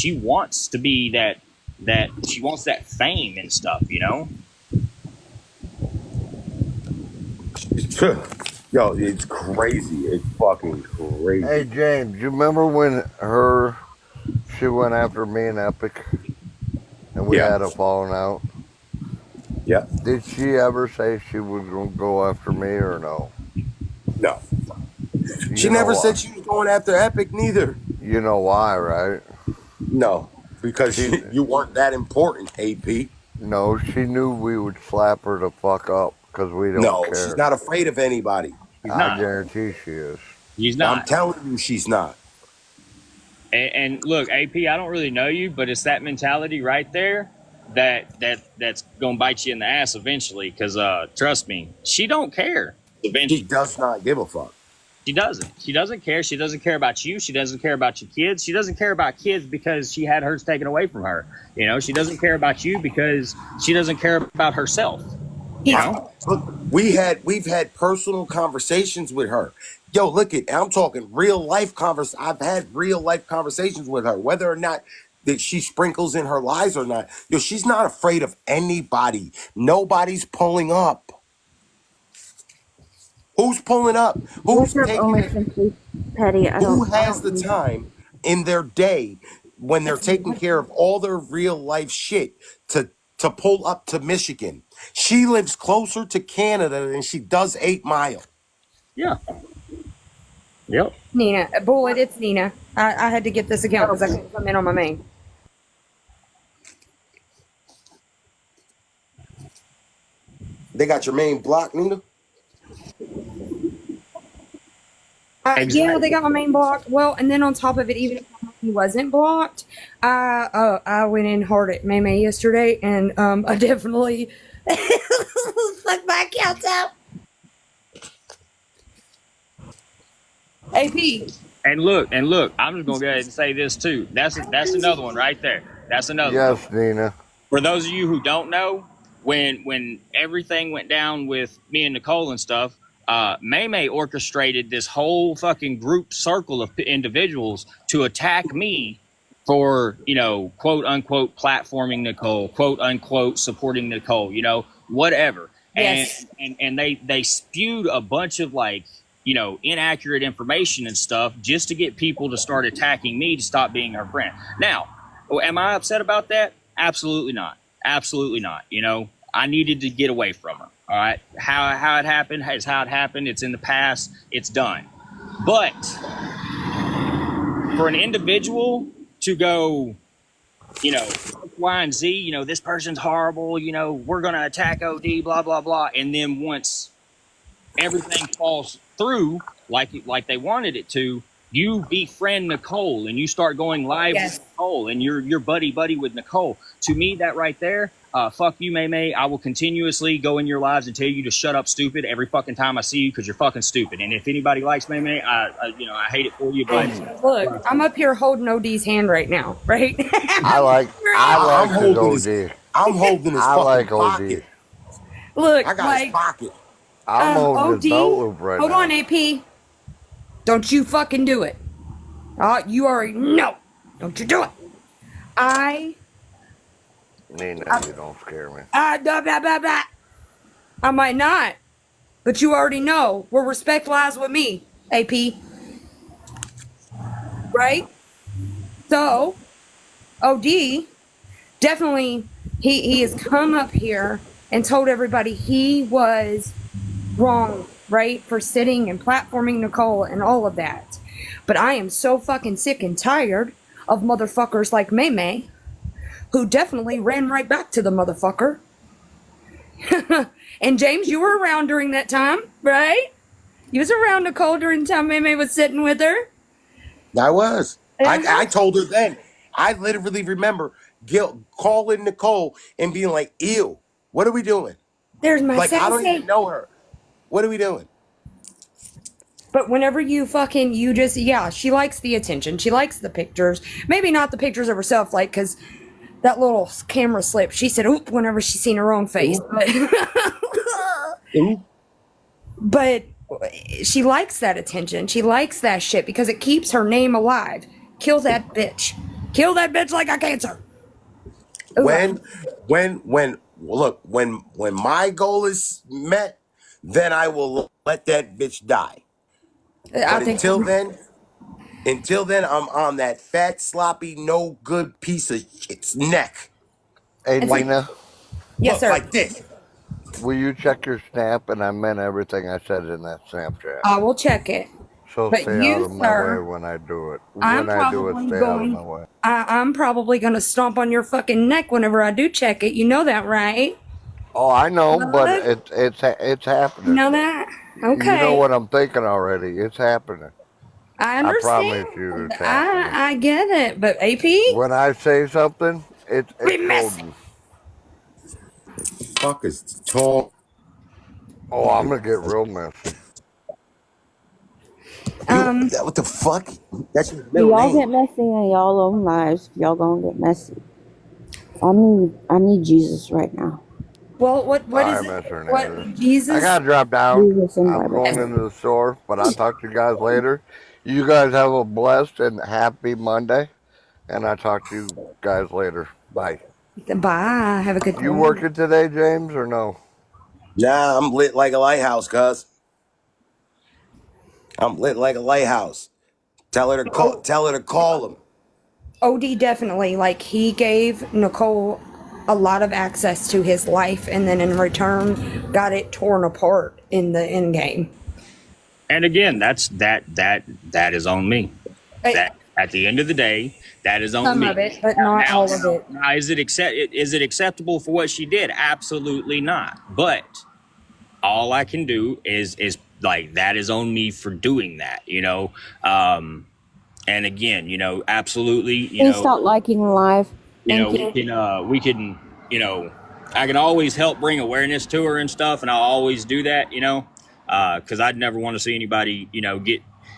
she wants to be that she wants that fame and stuff, you know? Yo, it's crazy. It's fucking crazy. Hey James, you remember when she went after me and Epic, and we Yeah. had a falling out? Yeah. Did she ever say she was gonna go after me or no? No. She You know never said why? she was going after Epic neither. You know why, right? No. Because She you weren't that important, AP. no, she knew we would slap her the fuck up because we don't No, she's care. not afraid of anybody. He's I not. guarantee she is. He's I'm not. telling you she's not. And look, AP, I don't really know you, but it's that mentality right there that's gonna bite you in the ass eventually. Because trust me, she don't care. She Eventually, does not give a fuck. she doesn't. She doesn't care. She doesn't care about you. She doesn't care about your kids. She doesn't care about kids because she had hers taken away from her. You know, she doesn't care about you because she doesn't care about herself. You know, Look, we've had personal conversations with her. Yo, look at I'm talking real life I've had real life conversations with her, whether or not that she sprinkles in her lies or not. Yo, she's not afraid of anybody. Nobody's pulling up. Who's pulling up? Who's What's up, taking only it? simply petty? I Who don't has the time in their day when they're taking care of all their real life shit to pull up to Michigan? She lives closer to Canada than she does 8 Mile. yeah, yep. Nina, Bullet, it's Nina. I had to get this account because I couldn't come in on my main. They got your main block, Nina? Yeah, they got my main blocked. Well, and then on top of it, even if he wasn't blocked, I went in hard at May yesterday, and I definitely fucked my accounts out. AP. And look, I'm just gonna go ahead and say this too. That's another one right there. That's another one. Yes, Nina. For those of you who don't know, when everything went down with me and Nicole and stuff, May orchestrated this whole fucking group circle of individuals to attack me for, you know, quote unquote platforming Nicole, quote unquote supporting Nicole, you know, whatever. Yes. And they spewed a bunch of like, you know, inaccurate information and stuff just to get people to start attacking me to stop being her friend. Now, am I upset about that? Absolutely not. Absolutely not. You know, I needed to get away from her. All right. How it happened is how it happened. It's in the past. It's done. But for an individual to go, you know, Y and Z, you know, this person's horrible, you know, we're going to attack OD, blah, blah, blah. And then once everything falls through like they wanted it to, you befriend Nicole and you start going live Yes. with Nicole and you're buddy with Nicole. To me, that right there, fuck you, May. I will continuously go in your lives and tell you to shut up, stupid, every fucking time I see you because you're fucking stupid. And if anybody likes May, I hate it for you, but Look, I'm up here holding OD's hand right now, right? I like I'm his holding OD. I'm holding his I fucking like OD. pocket. Look, I got like, his pocket. I'm holding OD, his belt loop right hold now. on, AP. Don't you fucking do it. You already know. Don't you do it. Nina, you don't scare me. Blah, blah, blah, blah. I might not, but you already know where respect lies with me, AP. Right? So, OD, definitely, he has come up here and told everybody he was wrong, right, for sitting and platforming Nicole and all of that. But I am so fucking sick and tired of motherfuckers like May, who definitely ran right back to the motherfucker. And James, you were around during that time, right? You was around Nicole during the time May was sitting with her. I was. I told her then. I literally remember calling Nicole and being like, ew, what are we doing? There's my Like, I don't sassy. even know her. What are we doing? But whenever you just, yeah, she likes the attention. She likes the pictures. Maybe not the pictures of herself, like, because that little camera slip, she said, oop, whenever she seen her own face. But she likes that attention. She likes that shit because it keeps her name alive. Kill that bitch. Kill that bitch like a cancer. Ooh, When my goal is met, then I will let that bitch die. I But think. until then, I'm on that fat, sloppy, no good piece of shit's neck. Hey, And see, Like, Nina, yes, look, sir. like this. will you check your snap? And I meant everything I said in that Snapchat. I will check it. So But stay out you, of my way sir, when I do it. I'm When I do it, probably stay out of my going. way. I'm probably going to stomp on your fucking neck whenever I do check it. You know that, right? Oh, I know, but Bud? it's You happening. know that? You know Okay. what I'm thinking already. It's happening. I I promise you, understand. it's happening. I get it. But AP, When I say something, we it's miss it. golden. Fuck is tall. Oh, I'm gonna get real messy. What the fuck? That's your Do middle y'all name. get messy in y'all own lives? If y'all gonna get messy, I need Jesus right now. Well, what All is right, it? Mr. Hernandez. What I Jesus? gotta drop down. Jesus and I'm Bible. going into the store, but I'll talk to you guys later. You guys have a blessed and happy Monday, and I'll talk to you guys later. Bye. Bye. Have a good You day. working today, James, or no? Nah, I'm lit like a lighthouse, cuz. I'm lit like a lighthouse. Tell her to call him. OD definitely, like, he gave Nicole a lot of access to his life, and then in return, got it torn apart in the end game. And again, that is on me. Hey, That at the end of the day, that is on some me. of it, but not all of it. Now, is it acceptable for what she did? Absolutely not. But all I can do is like that is on me for doing that. And again, absolutely, Please stop liking live. Thank you. we can, I can always help bring awareness to her and stuff, and I'll always do that, because I'd never want to see anybody,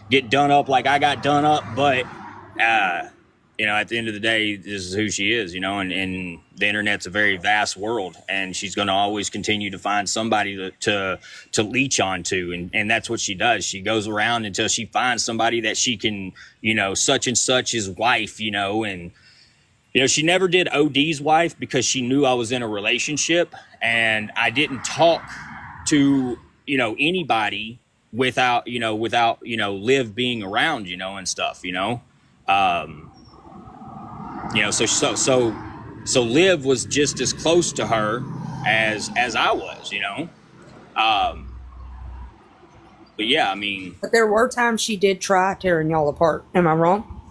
get done up like I got done up. But, at the end of the day, this is who she is, and the internet's a very vast world, and she's going to always continue to find somebody to leech onto, and that's what she does. She goes around until she finds somebody that she can, such and such his wife, and she never did OD's wife because she knew I was in a relationship and I didn't talk to, anybody without Liv being around, and stuff, Um, so Liv was just as close to her as I was, Um, but yeah, I mean, But there were times she did try tearing y'all apart. Am I wrong?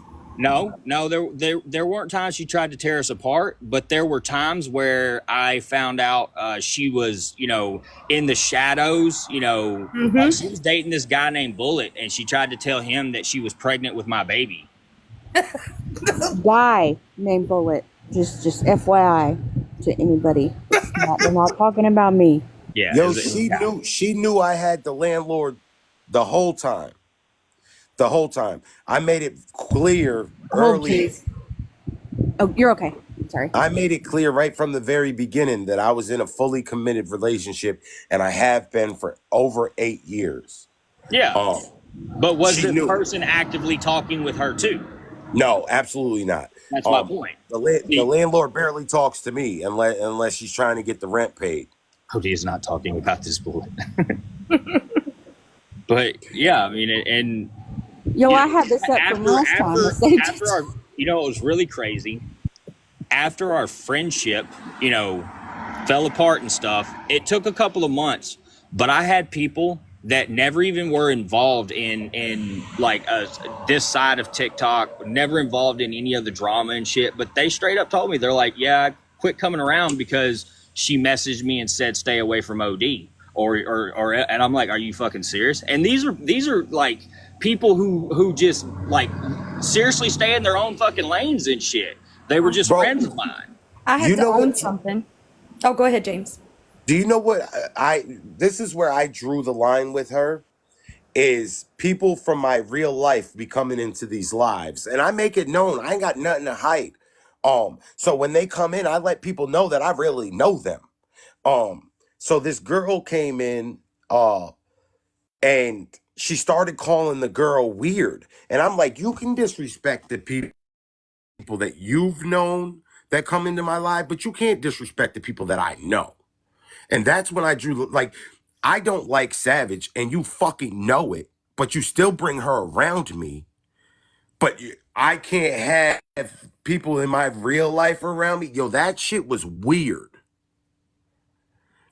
no, there weren't times she tried to tear us apart, but there were times where I found out she was, in the shadows. She was dating this guy named Bullet, and she tried to tell him that she was pregnant with my baby. Guy named Bullet. Just FYI to anybody. They're not talking about me. Yeah, Yo, yeah. she knew I had the landlord the whole time. The whole time. I made it clear Oh, early. jeez. Oh, you're okay. Sorry. I made it clear right from the very beginning that I was in a fully committed relationship, and I have been for over 8 years. Yeah. Um, But was she this knew. person actively talking with her too? No, absolutely not. That's my point. The See, landlord barely talks to me unless she's trying to get the rent paid. Cody is not talking about this Bullet. But yeah, I mean, and Yo, I had this up from after last time. I after saved after it. our, it was really crazy. After our friendship, fell apart and stuff, it took a couple of months, but I had people that never even were involved in like this side of TikTok, never involved in any of the drama and shit, but they straight up told me, they're like, yeah, I quit coming around because she messaged me and said stay away from OD, or and I'm like, are you fucking serious? And these are like people who just like seriously stay in their own fucking lanes and shit. They were just Bro, friends of mine. I had you to know own what? something. Oh, go ahead, James. Do you know what this is where I drew the line with her? Is people from my real life be coming into these lives, and I make it known I ain't got nothing to hide. So when they come in, I let people know that I really know them. So this girl came in, and she started calling the girl weird, and I'm like, you can disrespect the people people that you've known that come into my life, but you can't disrespect the people that I know. And that's when I drew, like, I don't like Savage, and you fucking know it, but you still bring her around me. But I can't have people in my real life around me. Yo, that shit was weird.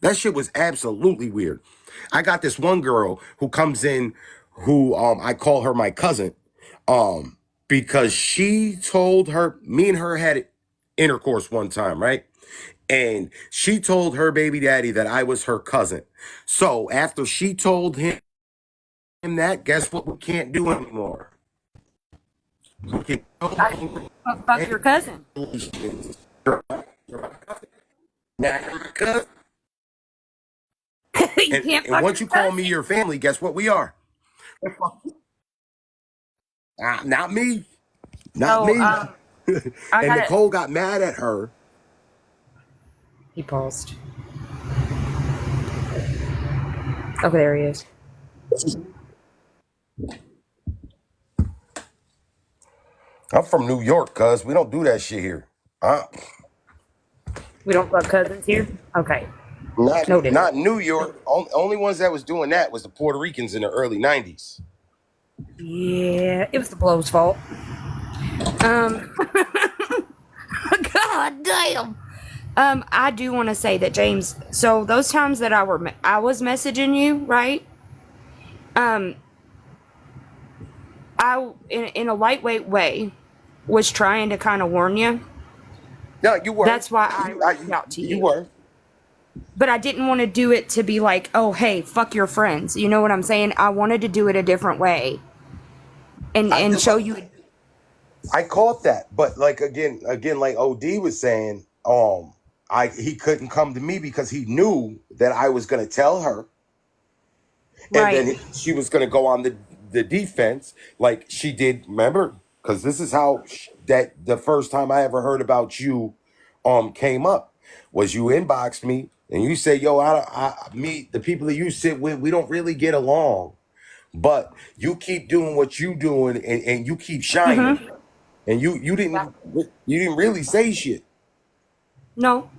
That shit was absolutely weird. I got this one girl who comes in who I call her my cousin because she told her, me and her had intercourse one time, right? And she told her baby daddy that I was her cousin. So after she told him that, guess what we can't do anymore? We can Fuck your cousin. now you're my cousin. You can't And fuck once your you call cousin. me your family, guess what we are? Not me. Not So, me. I And got it. Nicole got mad at her. He paused. Okay, there he is. I'm from New York, cuz we don't do that shit here. Uh, We don't fuck cousins here? Okay. not Noted. not New York. Only ones that was doing that was the Puerto Ricans in the early 90s. Yeah, it was the blow's fault. God damn. I do want to say that, James. So those times that I was messaging you, right? I in a lightweight way was trying to kind of warn you. No, you were. That's why I reached out to You you. were. But I didn't want to do it to be like, oh, hey, fuck your friends. You know what I'm saying? I wanted to do it a different way and show you. I caught that, but like again, like OD was saying, he couldn't come to me because he knew that I was gonna tell her, and Right. then she was gonna go on the defense like she did. Remember, because this is how that the first time I ever heard about you, came up was you inboxed me and you said, "Yo, me the people that you sit with, we don't really get along, but you keep doing what you doing and you keep shining." Mm-hmm. And you didn't really say shit. No.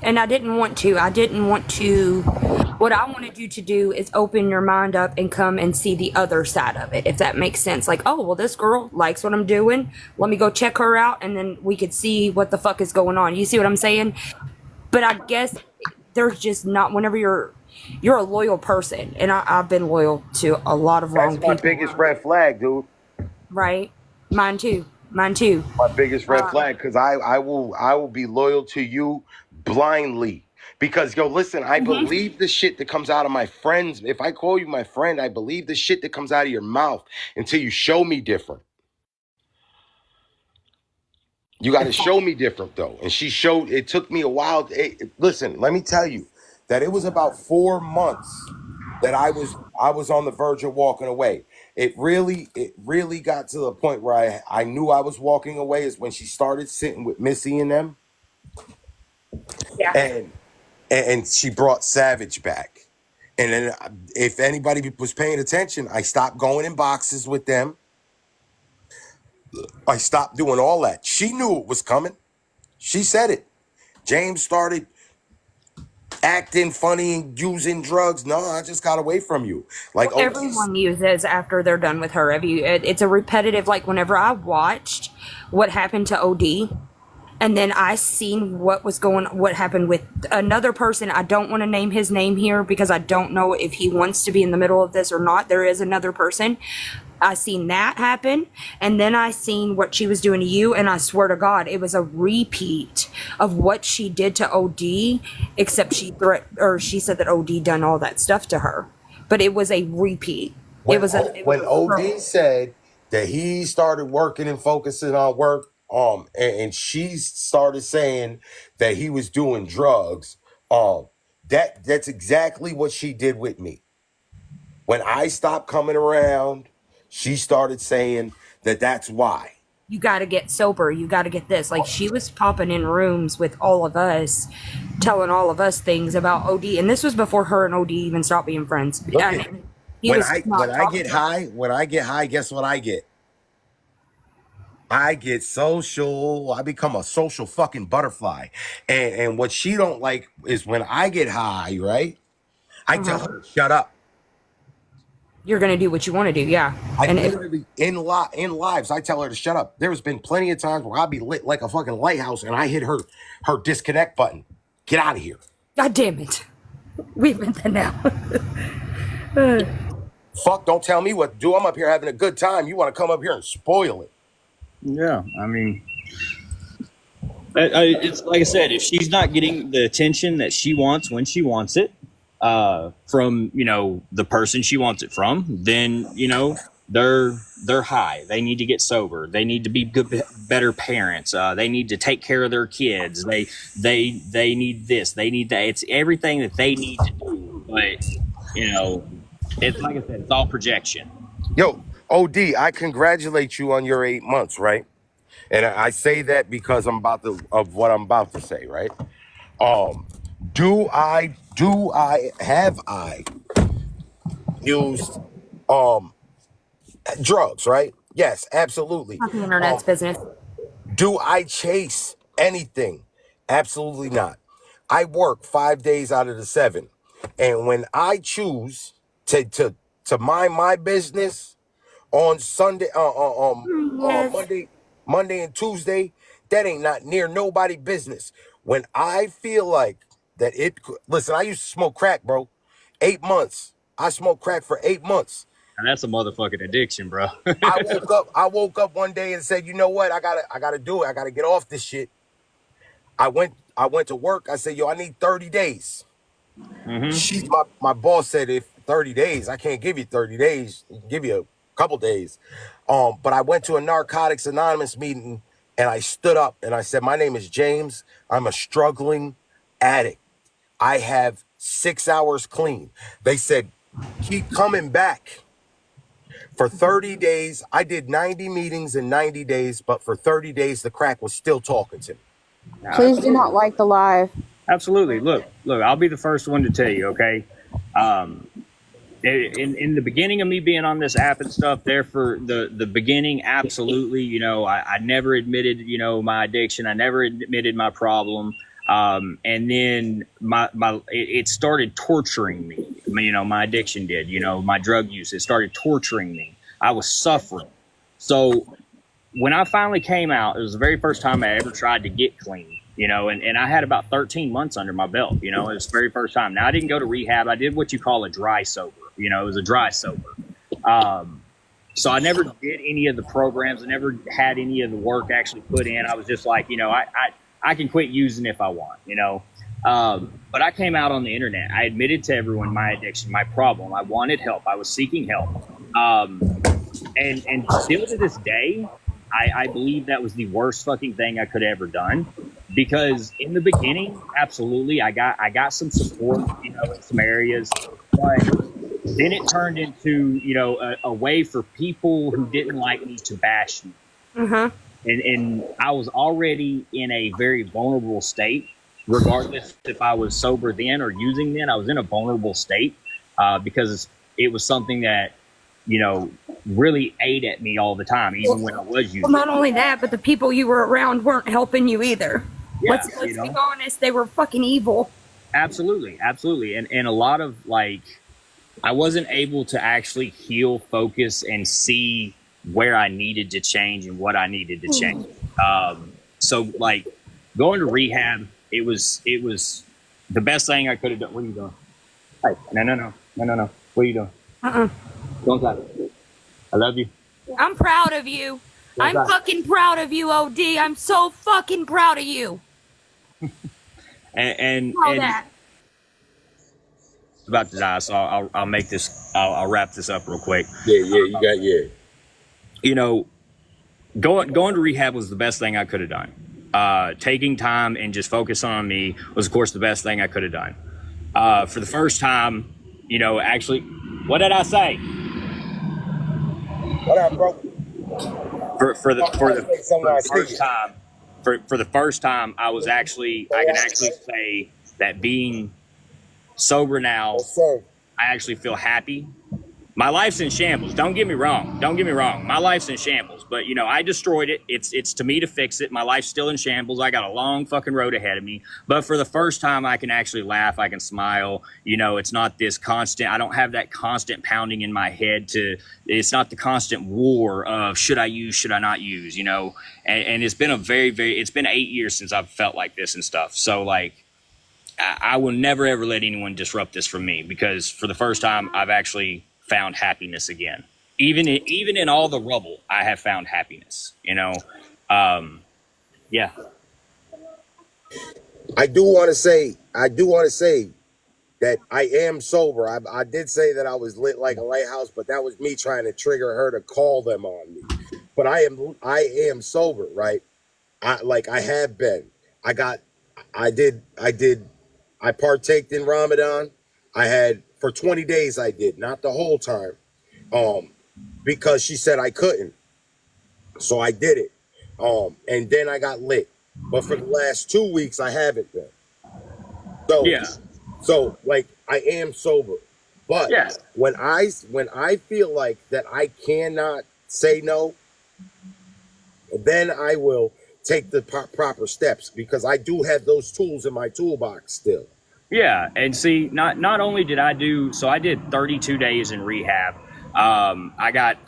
And I didn't want to. I didn't want to. What I wanted you to do is open your mind up and come and see the other side of it, if that makes sense. Like, oh, well, this girl likes what I'm doing. Let me go check her out, and then we could see what the fuck is going on. You see what I'm saying? But I guess there's just not. Whenever you're a loyal person, and I've been loyal to a lot of That's wrong my people, biggest red flag, dude. right? Mine too. Mine too. My biggest red flag, because I will be loyal to you blindly. Because yo, listen, I believe the shit that comes out of my friends. If I call you my friend, I believe the shit that comes out of your mouth until you show me different. You got to show me different though. And she showed. It took me a while. Listen, let me tell you that it was about 4 months that I was on the verge of walking away. It really got to the point where I knew I was walking away is when she started sitting with Missy and them, Yeah. and she brought Savage back. And then if anybody was paying attention, I stopped going in boxes with them. I stopped doing all that. She knew it was coming. She said it. James started acting funny and using drugs. No, I just got away from you. Like, oh, Everyone uses after they're done with her. Have you? It's a repetitive. Like whenever I watched what happened to OD, and then I seen what happened with another person. I don't want to name his name here because I don't know if he wants to be in the middle of this or not. There is another person. I seen that happen, and then I seen what she was doing to you, and I swear to God, it was a repeat of what she did to OD, except she said that OD done all that stuff to her, but it was a repeat. when when OD said that he started working and focusing on work, and she started saying that he was doing drugs, that's exactly what she did with me. When I stopped coming around, she started saying that that's why. You got to get sober. You got to get this. Like she was popping in rooms with all of us, telling all of us things about OD, and this was before her and OD even stopped being friends. Look I at mean, he when was I not when I talking get to her. high, when I get high, guess what I get? I get social. I become a social fucking butterfly. And what she don't like is when I get high, right? I tell Uh-huh. her, shut up. You're gonna do what you want to do, yeah. I And if literally in lives, I tell her to shut up. There's been plenty of times where I'll be lit like a fucking lighthouse and I hit her disconnect button. Get out of here. God damn it, we've been there now. Fuck, don't tell me what to do. I'm up here having a good time. You want to come up here and spoil it. Yeah, I mean, it's like I said, if she's not getting the attention that she wants when she wants it, from the person she wants it from, then they're high. They need to get sober. They need to be good, better parents. They need to take care of their kids. They need this. They need that. It's everything that they need to do. But it's like I said, it's all projection. Yo, OD, I congratulate you on your 8 months, right? And I say that because of what I'm about to say, right? Um, have I used drugs, right? Yes, absolutely. Not the internet's business. Do I chase anything? Absolutely not. I work 5 days out of the 7. And when I choose to mind my business on Sunday, Yes. Monday and Tuesday, that ain't not near nobody business. When I feel like that listen, I used to smoke crack, bro. 8 months. I smoked crack for 8 months. And that's a motherfucking addiction, bro. I woke up one day and said, you know what? I gotta do it. I gotta get off this shit. I went to work. I said, yo, I need 30 days. My boss said, if 30 days, I can't give you 30 days. I can give you a couple days. But I went to a Narcotics Anonymous meeting and I stood up and I said, my name is James. I'm a struggling addict. I have 6 hours clean. They said, keep coming back. For 30 days, I did 90 meetings in 90 days, but for 30 days, the crack was still talking to me. Please do not like the live. Absolutely. Look, I'll be the first one to tell you, okay? In the beginning of me being on this app and stuff, there for the beginning, absolutely, I never admitted, my addiction. I never admitted my problem. And then it started torturing me. My addiction did, my drug use, it started torturing me. I was suffering. So when I finally came out, it was the very first time I ever tried to get clean, and I had about 13 months under my belt, it was the very first time. Now, I didn't go to rehab. I did what you call a dry sober, it was a dry sober. So I never did any of the programs. I never had any of the work actually put in. I was just like, I can quit using if I want, but I came out on the internet. I admitted to everyone my addiction, my problem. I wanted help. I was seeking help. And still to this day, I believe that was the worst fucking thing I could have ever done, because in the beginning, absolutely, I got some support, in some areas, but then it turned into, a way for people who didn't like me to bash me. Uh-huh. And I was already in a very vulnerable state, regardless if I was sober then or using then. I was in a vulnerable state because it was something that, really ate at me all the time, even when I was using. Well, not only that, but the people you were around weren't helping you either. Yeah, Let's be honest, they were fucking evil. Absolutely. And a lot of, I wasn't able to actually heal, focus, and see where I needed to change and what I needed to change. So going to rehab, it was the best thing I could have done. What are you doing? Hey, no. What are you doing? Don't stop. I love you. I'm proud of you. I'm fucking proud of you, OD. I'm so fucking proud of you. and that. About to die, so I'll make this. I'll wrap this up real quick. Yeah. Going to rehab was the best thing I could have done. Taking time and just focusing on me was, of course, the best thing I could have done. For the first time, actually, what did I say? What up, bro? For the first time, I can actually say that being sober now, Yes, sir. I actually feel happy. My life's in shambles. Don't get me wrong. My life's in shambles. But, you know, I destroyed it. It's to me to fix it. My life's still in shambles. I got a long fucking road ahead of me. But for the first time, I can actually laugh. I can smile. You know, it's not this constant. I don't have that constant pounding in my head it's not the constant war of should I use, should I not use, you know. And it's been it's been 8 years since I've felt like this and stuff. So, like, I will never, ever let anyone disrupt this from me, because for the first time, I've actually found happiness again. Even in all the rubble, I have found happiness, you know? Yeah. I do want to say that I am sober. I did say that I was lit like a lighthouse, but that was me trying to trigger her to call them on me. But I am sober, right? I have been. I partaked in Ramadan. I had for 20 days. I did, not the whole time, because she said I couldn't, so I did it. And then I got lit. But for the last 2 weeks, I haven't been. Yeah. So like I am sober, but Yeah. when I feel like that I cannot say no, then I will take the proper steps, because I do have those tools in my toolbox still. Yeah, and see, not only did I did 32 days in rehab. I got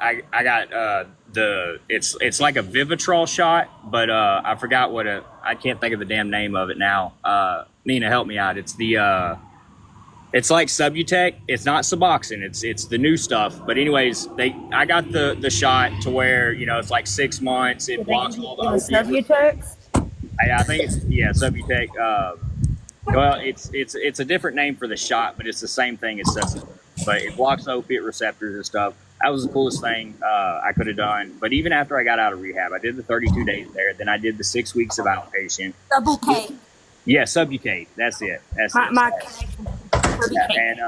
it's like a Vivitrol shot, but I forgot I can't think of the damn name of it now. Nina, help me out. It's it's like Subutex. It's not Suboxone. It's the new stuff. But anyways, I got the shot to where, you know, it's like 6 months. It blocks all the Subutex? I think it's Subutex. Well, it's a different name for the shot, but it's the same thing as Subutex. But it blocks opiate receptors and stuff. That was the coolest thing I could have done. But even after I got out of rehab, I did the 32 days there. Then I did the 6 weeks of outpatient. Subutex. Yeah, Subutex. That's it. That's it. My And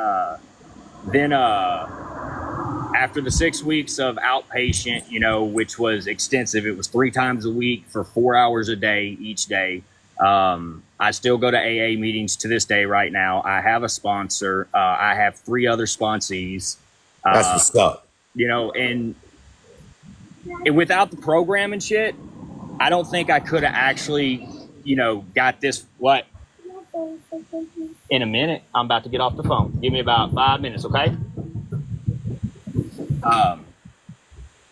then after the 6 weeks of outpatient, you know, which was extensive, it was 3 times a week for 4 hours a day each day. I still go to AA meetings to this day right now. I have a sponsor. I have 3 other sponsees. That's what's up. You know, and without the program and shit, I don't think I could have actually, you know, got this. What? In a minute, I'm about to get off the phone. Give me about 5 minutes, okay?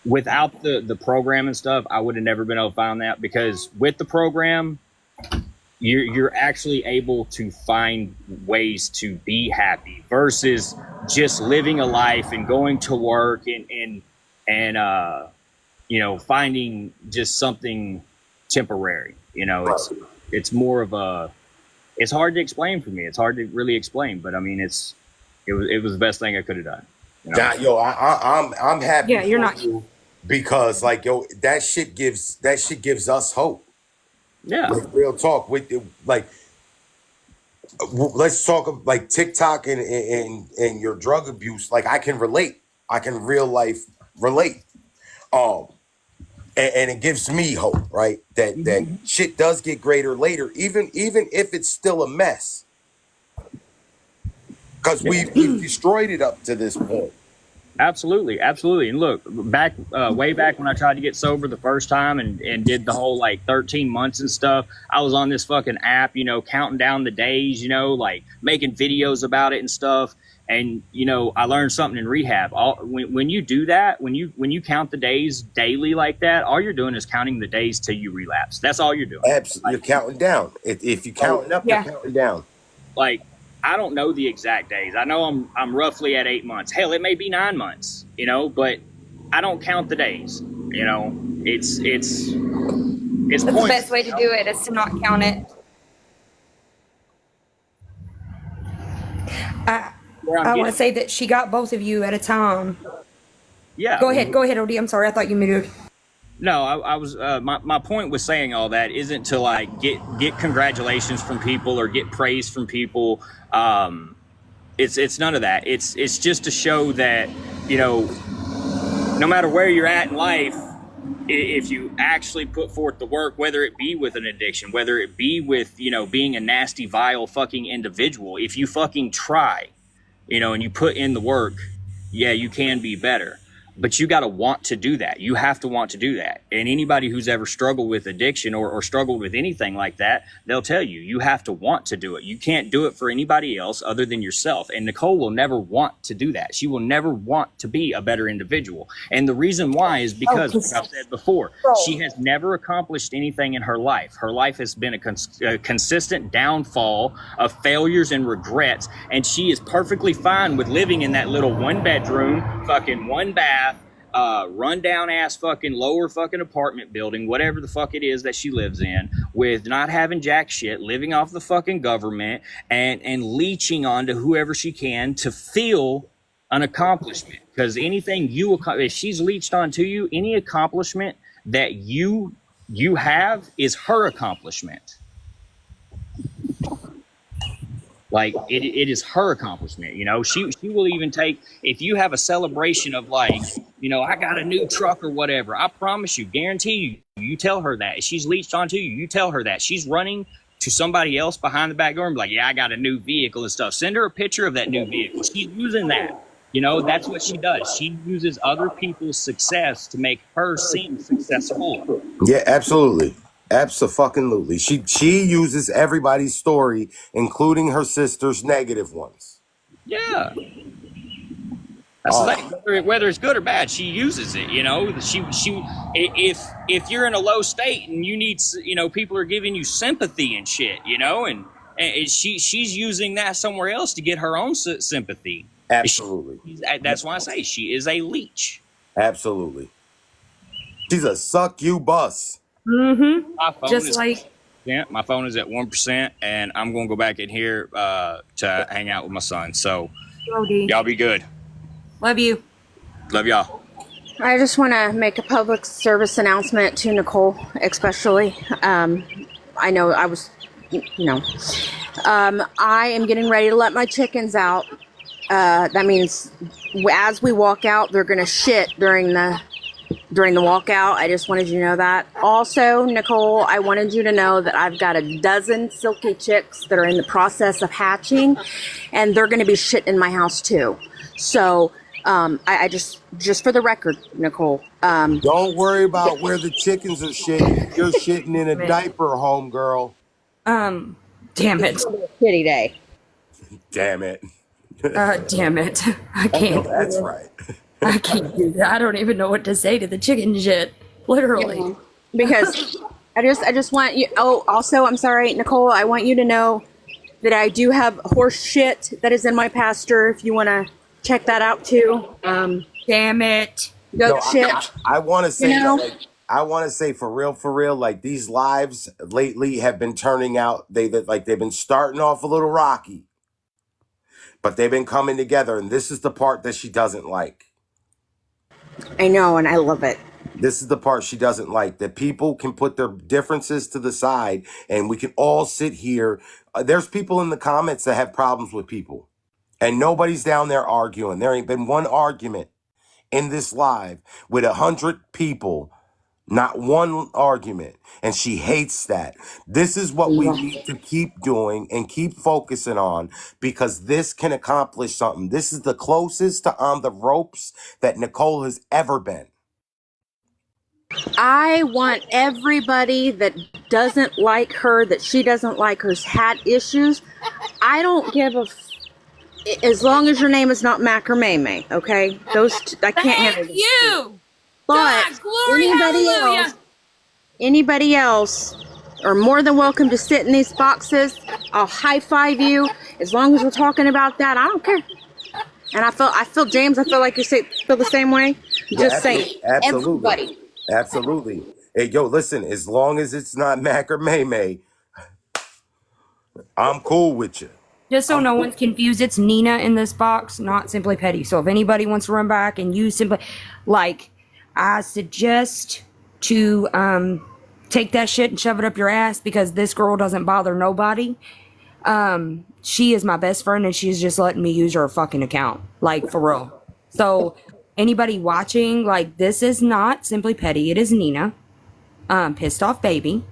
Without the program and stuff, I would have never been able to find that, because with the program, you're actually able to find ways to be happy versus just living a life and going to work and you know, finding just something temporary. You know, it's more of it's hard to explain for me. It's hard to really explain, but I mean, it was the best thing I could have done. You know? Yo, I'm happy. Yeah, you're not. Because like, yo, that shit gives us hope. Yeah. Like, real talk with like, let's talk like TikTok and your drug abuse. Like, I can relate. I can real life relate. And it gives me hope, right? That shit does get greater later, even if it's still a mess, because we've destroyed it up to this point. Absolutely. And look, way back when I tried to get sober the first time and did the whole like 13 months and stuff, I was on this fucking app, you know, counting down the days, you know, like making videos about it and stuff. And, you know, I learned something in rehab. When you do that, when you count the days daily like that, all you're doing is counting the days till you relapse. That's all you're doing. Absolutely. You're counting down. If you're counting up, you're counting down. Like, I don't know the exact days. I know I'm roughly at 8 months. Hell, it may be 9 months, you know, but I don't count the days. You know, it's That's the best way to do it, is to not count it. I want to say that she got both of you at a time. Yeah. Go ahead, OD. I'm sorry, I thought you muted. No, I was my point with saying all that isn't to like get congratulations from people or get praise from people. It's none of that. It's just to show that, you know, no matter where you're at in life, if you actually put forth the work, whether it be with an addiction, whether it be with, you know, being a nasty, vile fucking individual, if you fucking try, you know, and you put in the work, yeah, you can be better. But you got to want to do that. You have to want to do that. And anybody who's ever struggled with addiction or struggled with anything like that, they'll tell you, you have to want to do it. You can't do it for anybody else other than yourself. And Nicole will never want to do that. She will never want to be a better individual. And the reason why is because, like I've said before, she has never accomplished anything in her life. Her life has been a consistent downfall of failures and regrets. And she is perfectly fine with living in that little 1-bedroom, fucking 1-bath, rundown ass fucking lower fucking apartment building, whatever the fuck it is that she lives in, with not having jack shit, living off the fucking government, and leeching onto whoever she can to feel an accomplishment. Because anything if she's leeched onto you, any accomplishment that you have is her accomplishment. Like it is her accomplishment, you know. She will even take, if you have a celebration of like, you know, I got a new truck or whatever. I promise you, guarantee you tell her that. If she's leached onto you, you tell her that. She's running to somebody else behind the back door and be like, yeah, I got a new vehicle and stuff. Send her a picture of that new vehicle. She's using that. You know, that's what she does. She uses other people's success to make her seem successful. Yeah, absolutely. Absolutely. She uses everybody's story, including her sister's negative ones. Yeah. That's the thing. Whether it's good or bad, she uses it. You know, if you're in a low state and you need, you know, people are giving you sympathy and shit, you know, and she's using that somewhere else to get her own sympathy. Absolutely. That's why I say she is a leech. Absolutely. She's a suck you bus. Mm-hmm. My phone is at 1%, and I'm gonna go back in here to hang out with my son. So y'all be good. Love you. Love y'all. I just want to make a public service announcement to Nicole, especially. I know I was, you know, I am getting ready to let my chickens out. That means as we walk out, they're gonna shit during the walkout. I just wanted you to know that. Also, Nicole, I wanted you to know that I've got a dozen silky chicks that are in the process of hatching, and they're going to be shitting in my house too. So, I just for the record, Nicole. Don't worry about where the chickens are shitting. You're shitting in a diaper, homegirl. Damn it. Shitty day. Damn it. Damn it. I can't. That's right. I can't do that. I don't even know what to say to the chicken shit. Literally. Yeah. Because I just want you. Oh, also, I'm sorry, Nicole. I want you to know that I do have horse shit that is in my pasture. If you want to check that out too. Damn it. Goat shit. I want to say, You know? I want to say for real, like these lives lately have been turning out. They've been starting off a little rocky, but they've been coming together. And this is the part that she doesn't like. I know, and I love it. This is the part she doesn't like, that people can put their differences to the side and we can all sit here. There's people in the comments that have problems with people and nobody's down there arguing. There ain't been one argument in this live with 100 people, not one argument. And she hates that. This is what we need to keep doing and keep focusing on, because this can accomplish something. This is the closest to on the ropes that Nicole has ever been. I want everybody that doesn't like her, that she doesn't like her's had issues. I don't give a as long as your name is not Mac or May May, okay? I can't handle this. You! But God, glory, anybody else are more than welcome to sit in these boxes. I'll high five you. As long as we're talking about that, I don't care. And I feel James, I feel like you feel the same way. Just saying. Absolutely. Everybody. Absolutely. Hey, yo, listen, as long as it's not Mac or May May, I'm cool with you. Just so no one's confused, it's Nina in this box, not Simply Petty. So if anybody wants to run back and use Simply, like, I suggest to take that shit and shove it up your ass, because this girl doesn't bother nobody. She is my best friend and she's just letting me use her fucking account. Like, for real. So anybody watching, like, this is not Simply Petty. It is Nina. Pissed Off Baby.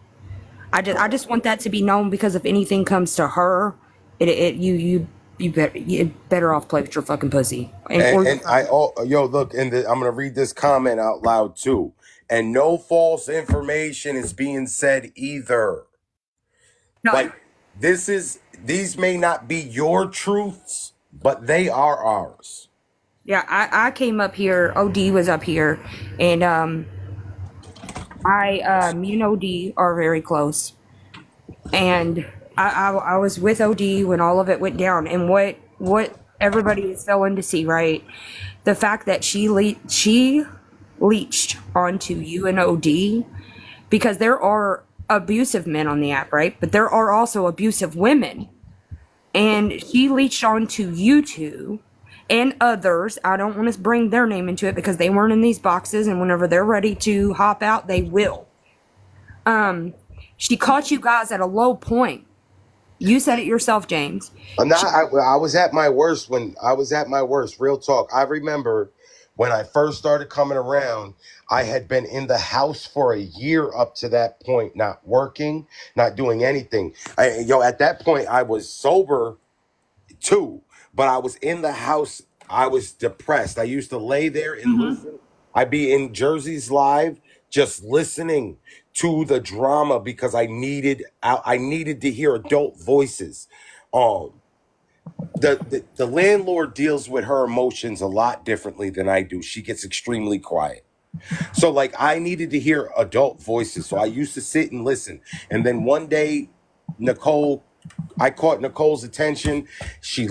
I just want that to be known, because if anything comes to her, you you better off play with your fucking pussy. Yo, look, I'm gonna read this comment out loud too. And no false information is being said either. No, Like these may not be your truths, but they are ours. yeah, I came up here. OD was up here, and me and OD are very close, and I was with OD when all of it went down, and what everybody is failing to see, right? The fact that she leached onto you and OD, because there are abusive men on the app, right? But there are also abusive women, and she leached onto you two and others. I don't want to bring their name into it because they weren't in these boxes, and whenever they're ready to hop out, they will. She caught you guys at a low point. You said it yourself, James. I was at my worst when I was at my worst. Real talk. I remember when I first started coming around, I had been in the house for a year up to that point, not working, not doing anything. At that point, I was sober too, but I was in the house. I was depressed. I used to lay there and listen. I'd be in Jersey's Live just listening to the drama because I needed to hear adult voices. The landlord deals with her emotions a lot differently than I do. She gets extremely quiet. So like I needed to hear adult voices. So I used to sit and listen. And then one day I caught Nicole's attention. She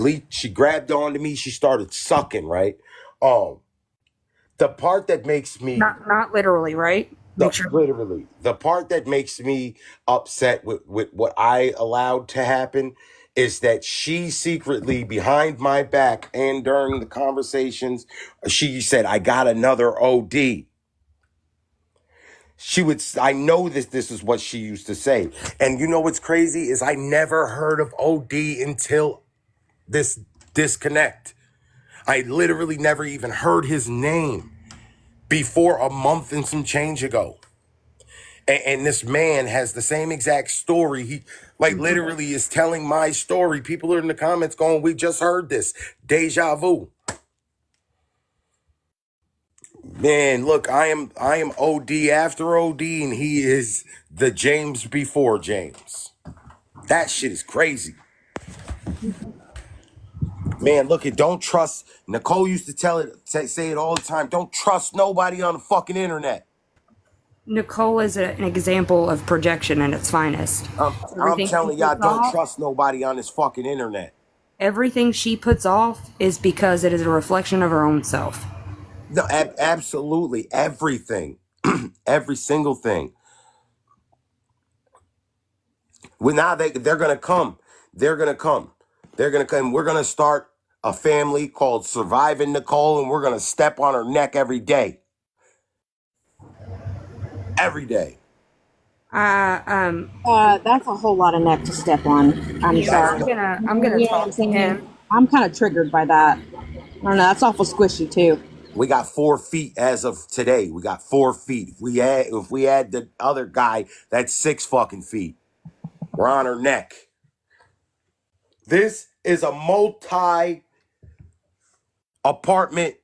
grabbed onto me. She started sucking, right? The part that makes me Not literally, right? literally the part that makes me upset with what I allowed to happen is that she secretly behind my back and during the conversations, she said, I got another OD. I know this is what she used to say. And you know what's crazy is I never heard of OD until this disconnect. I literally never even heard his name before a month and some change ago. And this man has the same exact story. He literally is telling my story. People are in the comments going, we just heard this. Deja vu. Man, look, I am OD after OD, and he is the James before James. That shit is crazy. Man, look, don't trust. Nicole used to say it all the time. Don't trust nobody on the fucking internet. Nicole is an example of projection at its finest. I'm telling y'all, don't trust nobody on this fucking internet. Everything she puts off is because it is a reflection of her own self. No, absolutely everything, every single thing. Well, now they're gonna come. They're gonna come. They're gonna come. We're gonna start a family called Surviving Nicole, and we're gonna step on her neck every day. Every day. That's a whole lot of neck to step on. I'm sorry. I'm gonna talk to him. I'm kind of triggered by that. I don't know. That's awful squishy too. We got 4 feet as of today. We got 4 feet. If we add the other guy, that's 6 fucking feet. We're on her neck. This is a multi-apartment.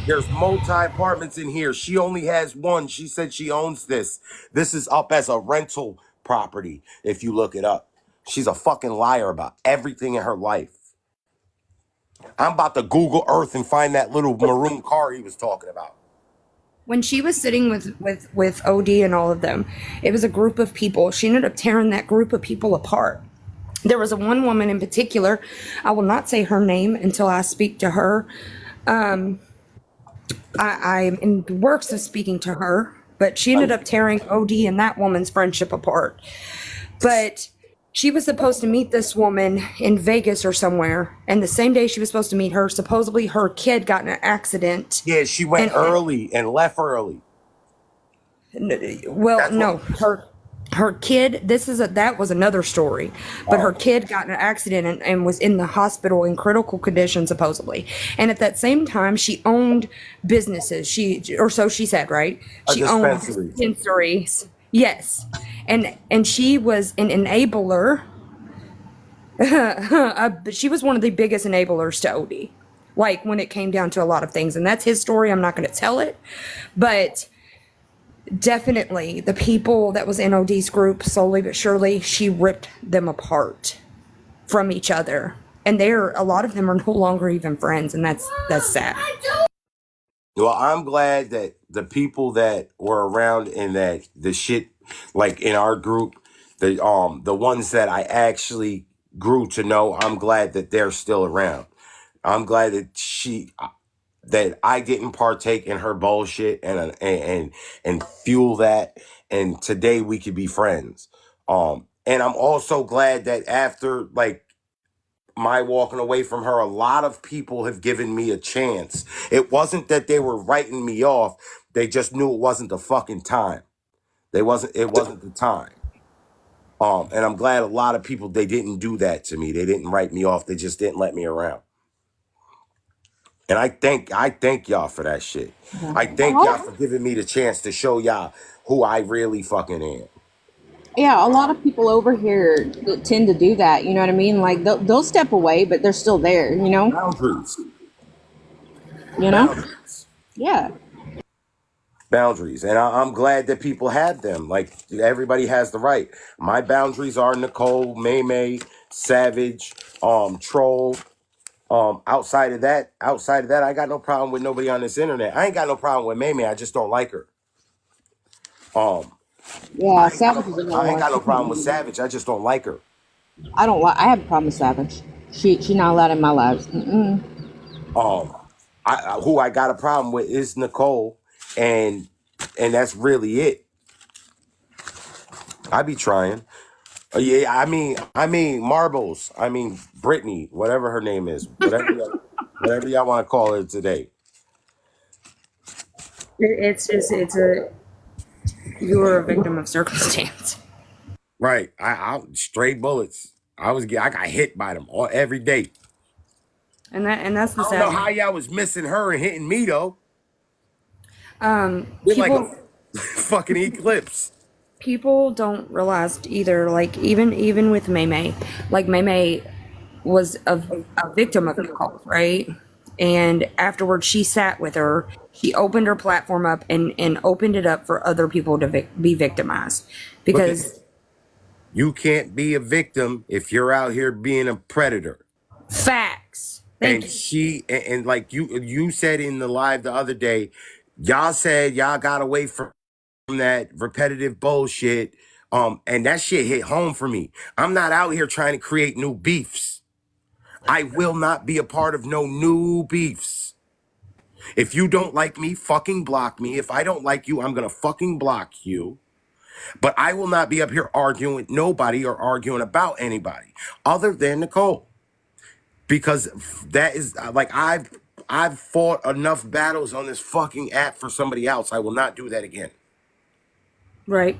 There's multi-apartments in here. She only has one. She said she owns this. This is up as a rental property, if you look it up. She's a fucking liar about everything in her life. I'm about to Google Earth and find that little maroon car he was talking about. When she was sitting with OD and all of them, it was a group of people. She ended up tearing that group of people apart. There was one woman in particular. I will not say her name until I speak to her. I'm in the works of speaking to her, but she ended up tearing OD and that woman's friendship apart. But she was supposed to meet this woman in Vegas or somewhere, and the same day she was supposed to meet her, supposedly her kid got in an accident. Yeah, she went early and left early. Her kid, that was another story, but her kid got in an accident and was in the hospital in critical condition, supposedly. And at that same time, she owned businesses. Or so she said, right? She owned dispensaries. Yes. And she was an enabler But she was one of the biggest enablers to OD. Like when it came down to a lot of things, and that's his story. I'm not going to tell it, but definitely the people that was in OD's group, slowly but surely, she ripped them apart from each other, and a lot of them are no longer even friends, and that's sad. Well, I'm glad that the people that were around in that the shit, like in our group, the ones that I actually grew to know, I'm glad that they're still around. I'm glad that I didn't partake in her bullshit and fuel that, and today we could be friends. And I'm also glad that after like my walking away from her, a lot of people have given me a chance. It wasn't that they were writing me off. They just knew it wasn't the fucking time. It wasn't the time. And I'm glad a lot of people, they didn't do that to me. They didn't write me off. They just didn't let me around. And I thank y'all for that shit. I thank y'all for giving me the chance to show y'all who I really fucking am. Yeah, a lot of people over here that tend to do that. You know what I mean? Like they'll step away, but they're still there. You know. Boundaries. You know. Boundaries. Yeah. Boundaries. And I'm glad that people have them. Like everybody has the right. My boundaries are Nicole, May, Savage, Troll. Outside of that, I got no problem with nobody on this internet. I ain't got no problem with May. I just don't like her. Yeah, Savage is I another ain't one. got no problem with Savage. I just don't like her. I don't like. I have a problem with Savage. She not allowed in my lives. Mm-mm. Who I got a problem with is Nicole, and that's really it. I be trying. Yeah, I mean Marbles. I mean Brittany, whatever her name is, whatever y'all want to call her today. It's a you're a victim of circumstance, Right. I straight bullets. I got hit by them every day. and that's the I don't know sad how thing. y'all was missing her and hitting me though. We're like People a fucking eclipse. people don't realize either. Like even with May, like May was a victim of Nicole, right? And afterwards, she sat with her. She opened her platform up and opened it up for other people to be victimized Look at because you can't be a victim if you're out here being a predator. facts. And Thank you. and like you said in the live the other day, y'all said y'all got away from that repetitive bullshit. And that shit hit home for me. I'm not out here trying to create new beefs. I will not be a part of no new beefs. If you don't like me, fucking block me. If I don't like you, I'm gonna fucking block you. But I will not be up here arguing with nobody or arguing about anybody other than Nicole. Because that is like I've fought enough battles on this fucking app for somebody else. I will not do that again. Right.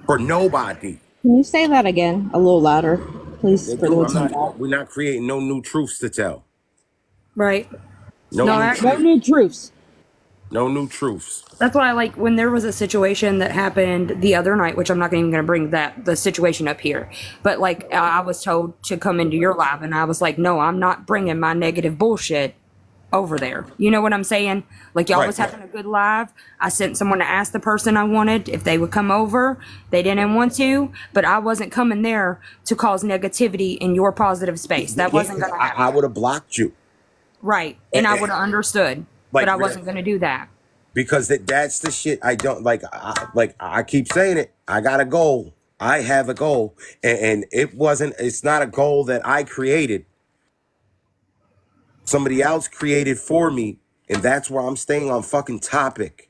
For nobody. Can you say that again a little louder, please, for the Dude, listeners? we're not creating no new truths to tell. Right. No No, new No truths. actually, new truths. No new truths. that's why, like, when there was a situation that happened the other night, which I'm not even going to bring the situation up here, but like I was told to come into your live, and I was like, no, I'm not bringing my negative bullshit over there. You know what I'm saying? Like y'all Right. was having a good live. I sent someone to ask the person I wanted if they would come over. They didn't want to, but I wasn't coming there to cause negativity in your positive space. That wasn't going to I happen. would have blocked you. Right. And I would have understood, but Like I wasn't going to do that. because that's the shit I don't like. I keep saying it. I got a goal. I have a goal, and it's not a goal that I created. Somebody else created for me, and that's where I'm staying on fucking topic.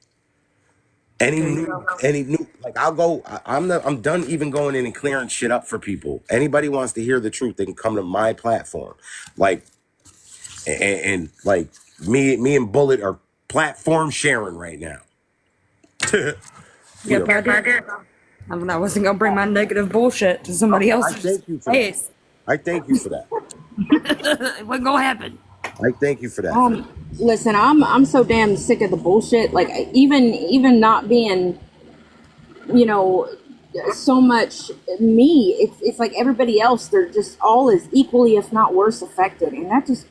There you go. Any new, like I'll go. I'm done even going in and clearing shit up for people. Anybody wants to hear the truth, they can come to my platform. Like, and like me and Bullet are platform sharing right now. We Yep, are. I did. I wasn't going to bring my negative bullshit to somebody I else's thank you for that. face. I thank you for that. It wasn't going to happen. I thank you for that. Listen, I'm so damn sick of the bullshit. Like even not being, you know, so much me. It's like everybody else. They're just all as equally, if not worse, affected, and that just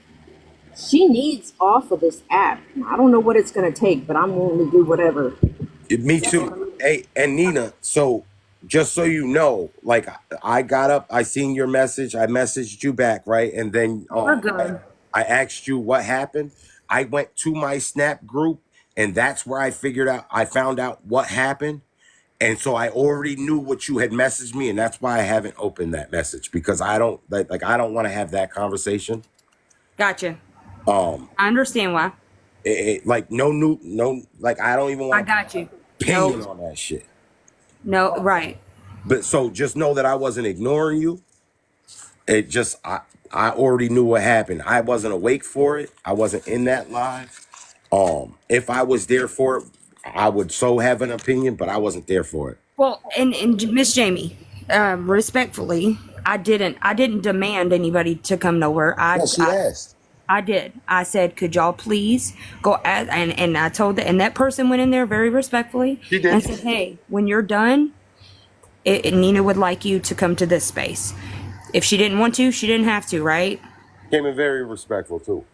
she needs off of this app. I don't know what it's gonna take, but I'm willing to do whatever. Me too. Hey, and Nina, so just so you know, like I got up, I seen your message, I messaged you back, right? And then We're good. I asked you what happened. I went to my Snap group, and that's where I found out what happened. And so I already knew what you had messaged me, and that's why I haven't opened that message because I don't like I don't want to have that conversation. Gotcha. Um, I understand why. like no, like I don't even I want to got you. opinion No, on that shit. no, right. But so just know that I wasn't ignoring you. It just I already knew what happened. I wasn't awake for it. I wasn't in that live. If I was there for it, I would so have an opinion, but I wasn't there for it. Well, and Miss Jamie, respectfully, I didn't demand anybody to come nowhere. Yeah, she asked. I did. I said, could y'all please go and I told that, and that person went in there very respectfully She did. and said, hey, when you're done, Nina would like you to come to this space. If she didn't want to, she didn't have to, right? Came in very respectful too.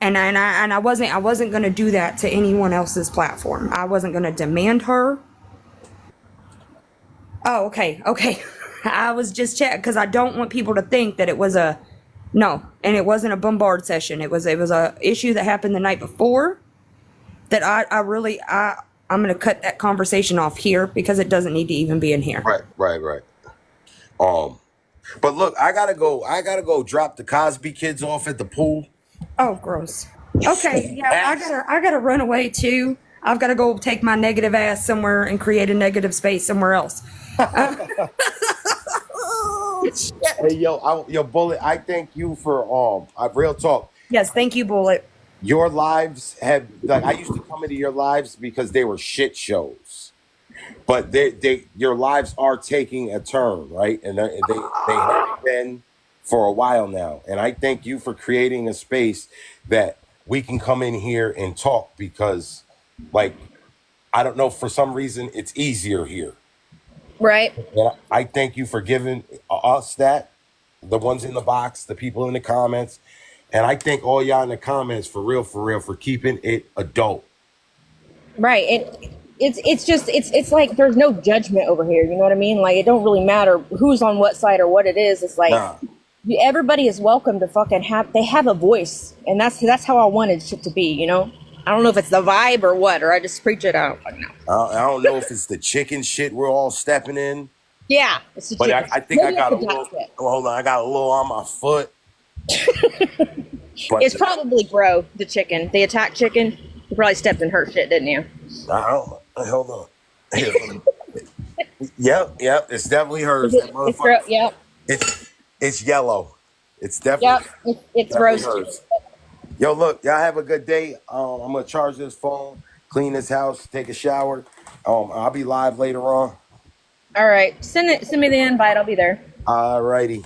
And I wasn't going to do that to anyone else's platform. I wasn't going to demand her. Oh, okay. I was just checking because I don't want people to think that it was no, and it wasn't a bombard session. It was a issue that happened the night before that I'm going to cut that conversation off here because it doesn't need to even be in here. Right. Um, but look, I gotta go. I gotta go drop the Cosby kids off at the pool. Oh, gross. Okay, yeah, I gotta run away too. I've got to go take my negative ass somewhere and create a negative space somewhere else. Hey, yo, Bullet. I thank you for real talk. Yes, thank you, Bullet. Your lives have like I used to come into your lives because they were shit shows, but your lives are taking a turn, right? And they have been for a while now. And I thank you for creating a space that we can come in here and talk because, like, I don't know, for some reason it's easier here. Right. And I thank you for giving us that, the ones in the box, the people in the comments. And I thank all y'all in the comments for real, for keeping it adult. Right. It's just it's like there's no judgment over here. You know what I mean? Like it don't really matter who's on what side or what it is. It's like Nah. everybody is welcome to fucking have a voice, and that's how I wanted shit to be. You know. I don't know if it's the vibe or what, or I just preach it out. I don't know. I don't know if it's the chicken shit we're all stepping in, Yeah, it's the but chicken. I think I Maybe got a it's the little. duck shit. Oh, hold on, I got a little on my foot. But It's probably Bro, the chicken, the attack chicken. You probably stepped in her shit, didn't you? I don't know. Hold on. Here, yep, it's definitely hers. That It's motherfucker. yep, It's yellow. It's definitely, yep. It's definitely roasted. hers. Yo, look, y'all have a good day. I'm gonna charge this phone, clean this house, take a shower. I'll be live later on. All right, send me the invite. I'll be there. Alrighty.